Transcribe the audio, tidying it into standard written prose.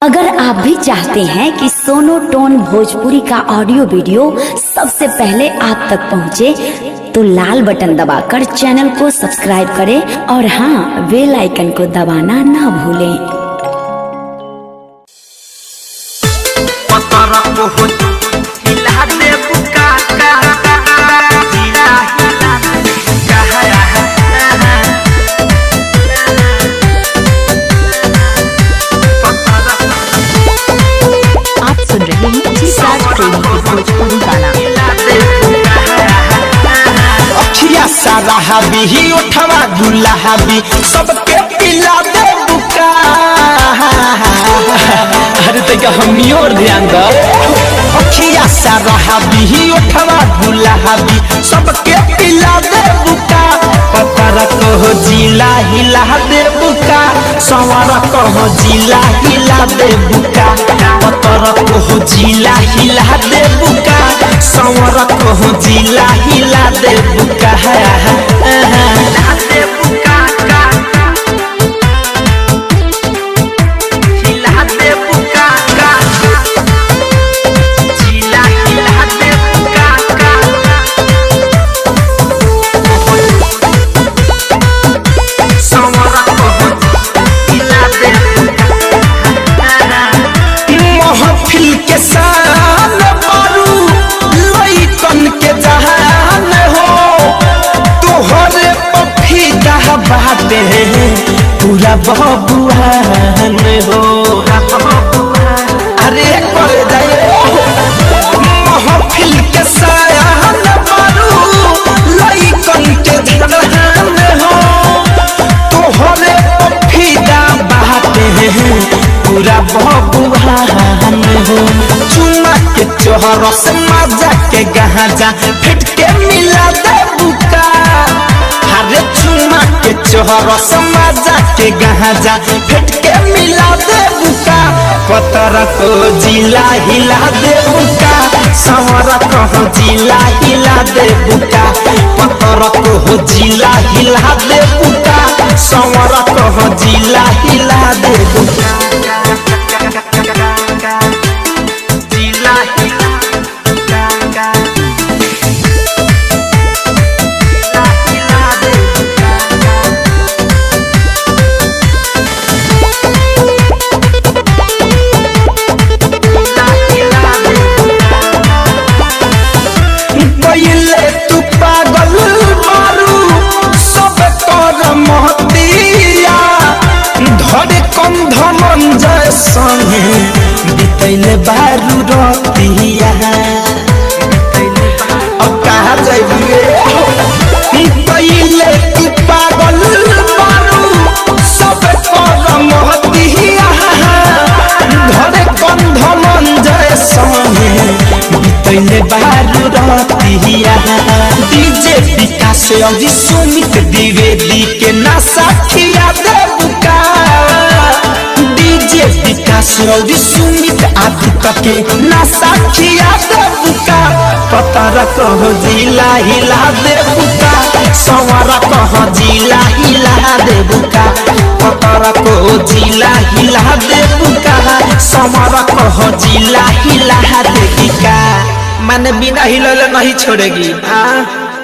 अगर आप भी चाहते हैं कि सोनो टोन भोजपुरी का ऑडियो वीडियो सबसे पहले आप तक पहुंचे, तो लाल बटन दबाकर चैनल को सब्सक्राइब करें और हाँ, बेल आइकन को दबाना ना भूलें। सारा हाबी उठवा गुलाबी सबके पिला दे बुका। अरे तक हमी और ध्यान दो। अखिया सारा हाबी उठवा गुलाबी सबके पिला दे बुका। पतर कहो जिला हिला दे बुका, सवार कहो जिला हिला दे बुका। पतर कहो जिला हिला दे बुका, सवार कहो जिला हिला दे बुका। महफिल के शान बारू लइकन के जहान हो, तोहरे पफीदा बाटे पूरा बबुआन हो। अरे कर जाए महफिल के शान बारू लइकन के जहान हो, तोहरे पफीदा बाटे पूरा बबुआन हो। चुमा के चोहर से मजा के गहाजा फिट के मिला दे बुका। हरे चुमा के चोहर से मजा के गहाजा फिट के मिला दे बुका। पतर को जिला हिला दे बुका, सवर को जिला हिला दे बुका। पतर को जिला हिला दे बुका, सवर को जिला हिला दे बुका। तू पागल मारू सब कर महतिया, धरे कंध मंजय संगे बितैले बारू रतिया। अब कहाँ जाइए पहले तू पागल मारू सब कर महतिया, धरे कंध मंजय संगे बितैले बारू रतिया। डीजे विकास और सुमित द्विवेदी के ना साखिया दे बुका। डीजे विकास और सुमित आदित्य के ना साखिया दे बुका। पतर कहो जिला हिला दे बुका, सवार कहो जिला हिला दे बुका। पतर कहो जिला हिला दे बुका, सवार कहो जिला हिला दे बुका। मैंने बिना हिलले नहीं छोड़ेगी। हाँ।